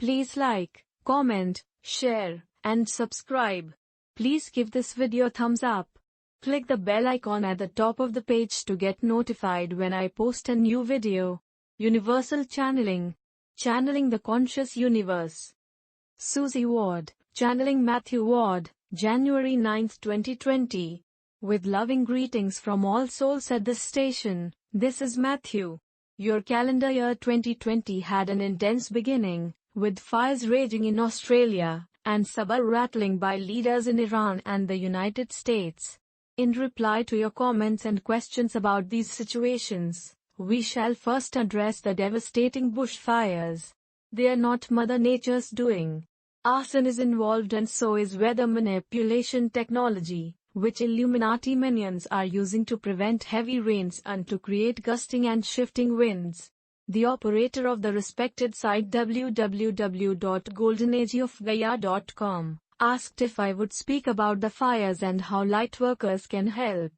Please like, comment, share, and subscribe. Please give this video a thumbs up. Click the bell icon at the top of the page to get notified when I post a new video. Universal Channeling. Channeling the Conscious Universe. Suzy Ward, channeling Matthew Ward, January 9, 2020. With loving greetings from all souls at this station, this is Matthew. Your calendar year 2020 had an intense beginning, with fires raging in Australia, and saber rattling by leaders in Iran and the United States. In reply to your comments and questions about these situations, we shall first address the devastating bushfires. They are not Mother Nature's doing. Arson is involved, and so is weather manipulation technology, which Illuminati minions are using to prevent heavy rains and to create gusting and shifting winds. The operator of the respected site www.goldenageofgaia.com asked if I would speak about the fires and how lightworkers can help.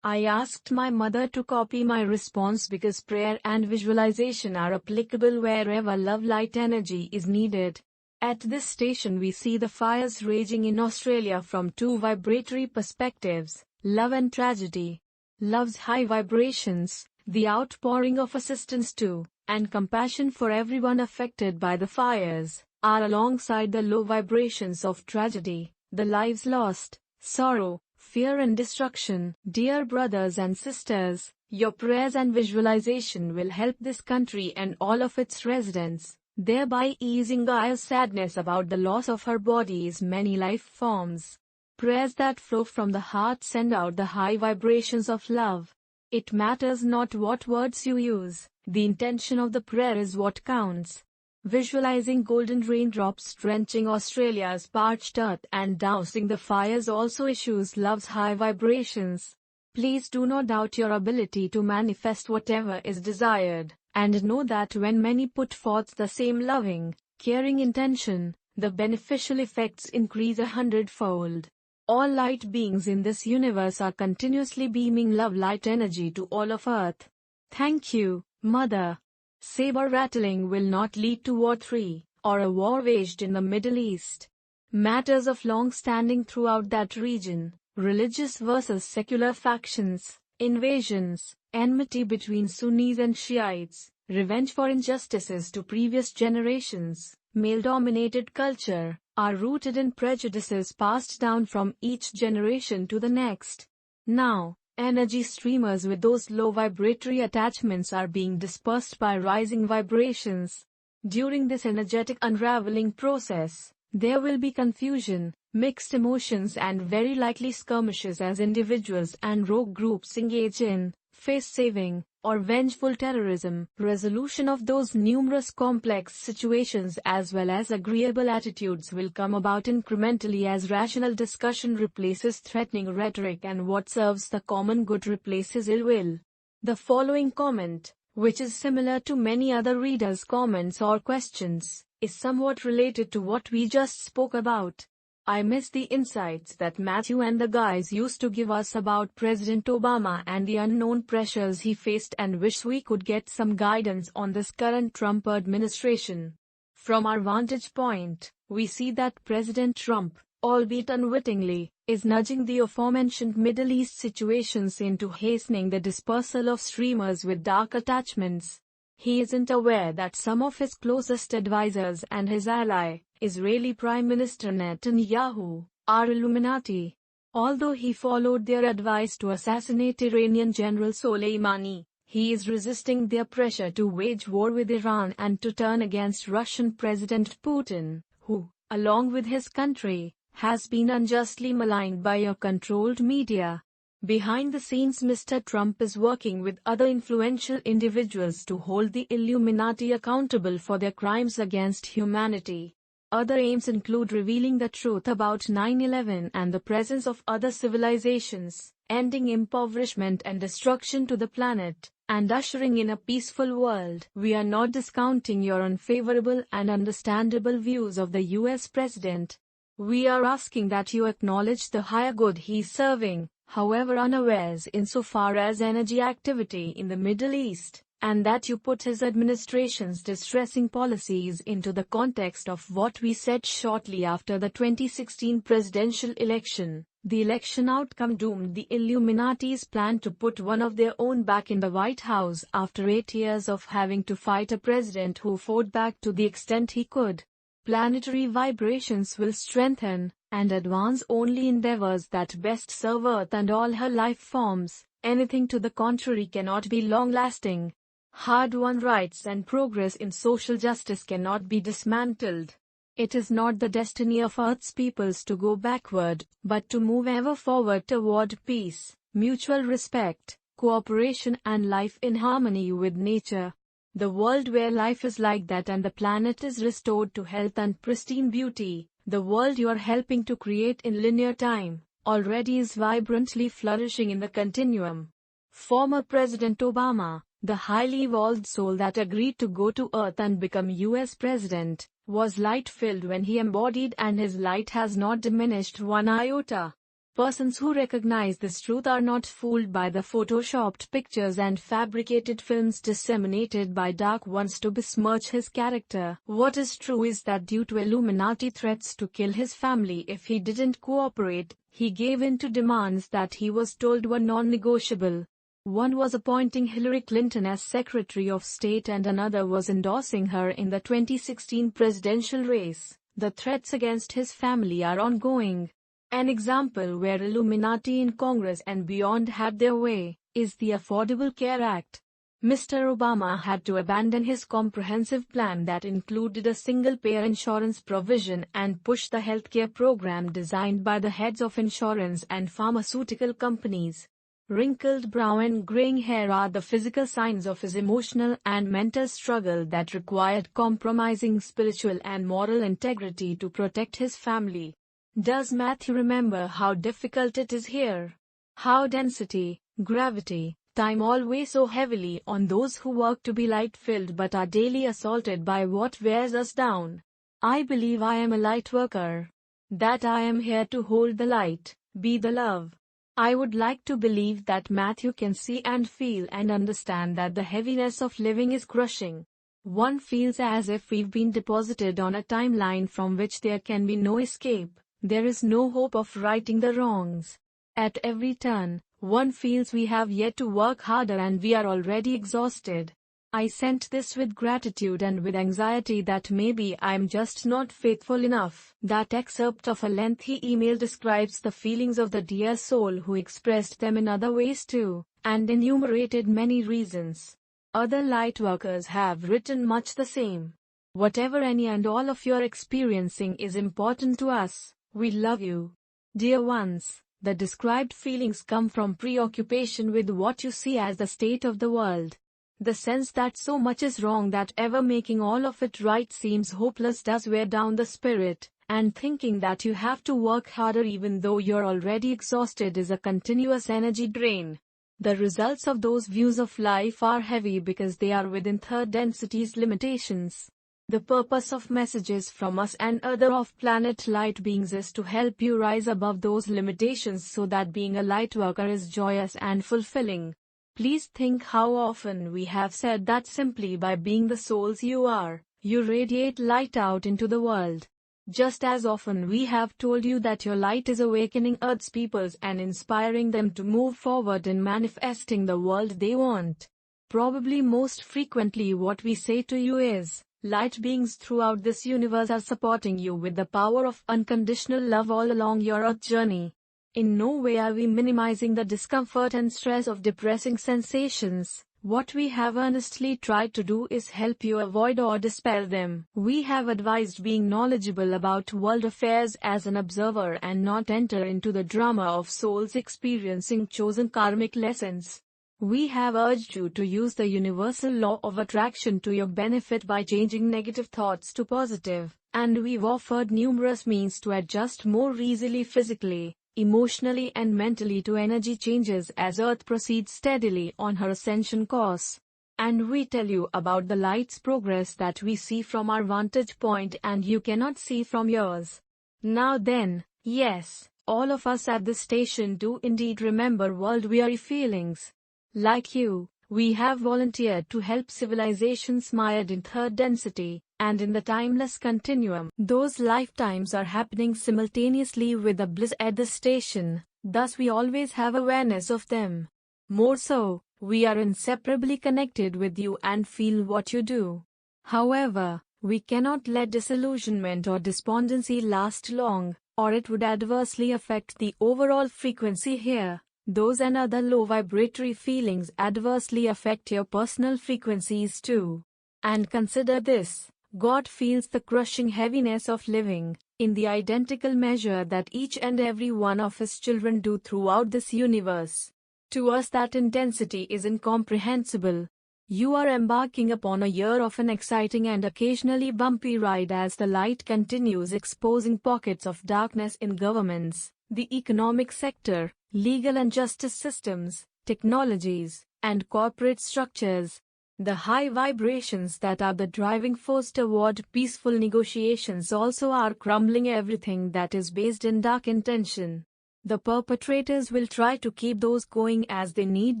I asked my mother to copy my response because prayer and visualization are applicable wherever love light energy is needed. At this station we see the fires raging in Australia from two vibratory perspectives, love and tragedy. Love's high vibrations, the outpouring of assistance to, and compassion for everyone affected by the fires, are alongside the low vibrations of tragedy, the lives lost, sorrow, fear and destruction. Dear brothers and sisters, your prayers and visualization will help this country and all of its residents, thereby easing Gaia's sadness about the loss of her body's many life forms. Prayers that flow from the heart send out the high vibrations of love. It matters not what words you use, the intention of the prayer is what counts. Visualizing golden raindrops drenching Australia's parched earth and dousing the fires also issues love's high vibrations. Please do not doubt your ability to manifest whatever is desired, and know that when many put forth the same loving, caring intention, the beneficial effects increase 100-fold. All light beings in this universe are continuously beaming love light energy to all of Earth. Thank you, Mother. Saber rattling will not lead to War 3, or a war waged in the Middle East. Matters of long standing throughout that region, religious versus secular factions, invasions, enmity between Sunnis and Shiites, revenge for injustices to previous generations, male-dominated culture, are rooted in prejudices passed down from each generation to the next. Now, energy streamers with those low vibratory attachments are being dispersed by rising vibrations. During this energetic unraveling process, there will be confusion, mixed emotions and very likely skirmishes as individuals and rogue groups engage in face-saving or vengeful terrorism. Resolution of those numerous complex situations as well as agreeable attitudes will come about incrementally as rational discussion replaces threatening rhetoric and what serves the common good replaces ill will. The following comment, which is similar to many other readers' comments or questions, is somewhat related to what we just spoke about. I miss the insights that Matthew and the guys used to give us about President Obama and the unknown pressures he faced and wish we could get some guidance on this current Trump administration. From our vantage point, we see that President Trump, albeit unwittingly, is nudging the aforementioned Middle East situations into hastening the dispersal of streamers with dark attachments. He isn't aware that some of his closest advisors and his ally, Israeli Prime Minister Netanyahu, are Illuminati. Although he followed their advice to assassinate Iranian General Soleimani, he is resisting their pressure to wage war with Iran and to turn against Russian President Putin, who, along with his country, has been unjustly maligned by your controlled media. Behind the scenes, Mr. Trump is working with other influential individuals to hold the Illuminati accountable for their crimes against humanity. Other aims include revealing the truth about 9/11 and the presence of other civilizations, ending impoverishment and destruction to the planet, and ushering in a peaceful world. We are not discounting your unfavorable and understandable views of the US president. We are asking that you acknowledge the higher good he is serving, however unawares insofar as energy activity in the Middle East, and that you put his administration's distressing policies into the context of what we said shortly after the 2016 presidential election. The election outcome doomed the Illuminati's plan to put one of their own back in the White House after 8 years of having to fight a president who fought back to the extent he could. Planetary vibrations will strengthen and advance only endeavors that best serve Earth and all her life forms. Anything to the contrary cannot be long-lasting. Hard-won rights and progress in social justice cannot be dismantled. It is not the destiny of Earth's peoples to go backward, but to move ever forward toward peace, mutual respect, cooperation and life in harmony with nature. The world where life is like that and the planet is restored to health and pristine beauty, the world you are helping to create in linear time, already is vibrantly flourishing in the continuum. Former President Obama, the highly evolved soul that agreed to go to Earth and become US President, was light-filled when he embodied, and his light has not diminished one iota. Persons who recognize this truth are not fooled by the photoshopped pictures and fabricated films disseminated by dark ones to besmirch his character. What is true is that due to Illuminati threats to kill his family if he didn't cooperate, he gave in to demands that he was told were non-negotiable. One was appointing Hillary Clinton as Secretary of State and another was endorsing her in the 2016 presidential race. The threats against his family are ongoing. An example where Illuminati in Congress and beyond had their way is the Affordable Care Act. Mr. Obama had to abandon his comprehensive plan that included a single-payer insurance provision and push the healthcare program designed by the heads of insurance and pharmaceutical companies. Wrinkled brow and graying hair are the physical signs of his emotional and mental struggle that required compromising spiritual and moral integrity to protect his family. Does Matthew remember how difficult it is here? How density, gravity, time all weigh so heavily on those who work to be light-filled but are daily assaulted by what wears us down. I believe I am a light worker. That I am here to hold the light, be the love. I would like to believe that Matthew can see and feel and understand that the heaviness of living is crushing. One feels as if we've been deposited on a timeline from which there can be no escape. There is no hope of righting the wrongs. At every turn, one feels we have yet to work harder and we are already exhausted. I sent this with gratitude and with anxiety that maybe I'm just not faithful enough. That excerpt of a lengthy email describes the feelings of the dear soul who expressed them in other ways too, and enumerated many reasons. Other lightworkers have written much the same. Whatever any and all of you're experiencing is important to us. We love you. Dear ones, the described feelings come from preoccupation with what you see as the state of the world. The sense that so much is wrong that ever making all of it right seems hopeless does wear down the spirit, and thinking that you have to work harder even though you're already exhausted is a continuous energy drain. The results of those views of life are heavy because they are within third density's limitations. The purpose of messages from us and other off-planet light beings is to help you rise above those limitations so that being a light worker is joyous and fulfilling. Please think how often we have said that simply by being the souls you are, you radiate light out into the world. Just as often we have told you that your light is awakening Earth's peoples and inspiring them to move forward in manifesting the world they want. Probably most frequently what we say to you is, light beings throughout this universe are supporting you with the power of unconditional love all along your Earth journey. In no way are we minimizing the discomfort and stress of depressing sensations. What we have earnestly tried to do is help you avoid or dispel them. We have advised being knowledgeable about world affairs as an observer and not enter into the drama of souls experiencing chosen karmic lessons. We have urged you to use the universal law of attraction to your benefit by changing negative thoughts to positive, and we've offered numerous means to adjust more easily physically, emotionally and mentally to energy changes as Earth proceeds steadily on her ascension course. And we tell you about the light's progress that we see from our vantage point and you cannot see from yours. Now then, yes, all of us at this station do indeed remember world-weary feelings. Like you, We have volunteered to help civilizations mired in third density, and in the timeless continuum. Those lifetimes are happening simultaneously with the bliss at the station, thus we always have awareness of them. More so, we are inseparably connected with you and feel what you do. However, we cannot let disillusionment or despondency last long, or it would adversely affect the overall frequency here. Those and other low vibratory feelings adversely affect your personal frequencies too. And consider this, God feels the crushing heaviness of living, in the identical measure that each and every one of His children do throughout this universe. To us that intensity is incomprehensible. You are embarking upon a year of an exciting and occasionally bumpy ride as the light continues exposing pockets of darkness in governments, the economic sector, legal and justice systems, technologies, and corporate structures. The high vibrations that are the driving force toward peaceful negotiations also are crumbling everything that is based in dark intention. The perpetrators will try to keep those going as they need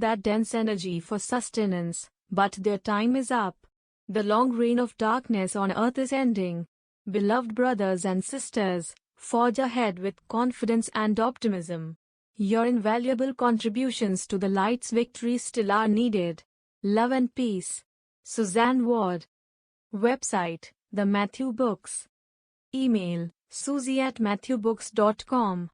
that dense energy for sustenance, but their time is up. The long reign of darkness on earth is ending. Beloved brothers and sisters, forge ahead with confidence and optimism. Your invaluable contributions to the light's victory still are needed. Love and peace. Suzanne Ward. Website, The Matthew Books. Email, suzy@matthewbooks.com.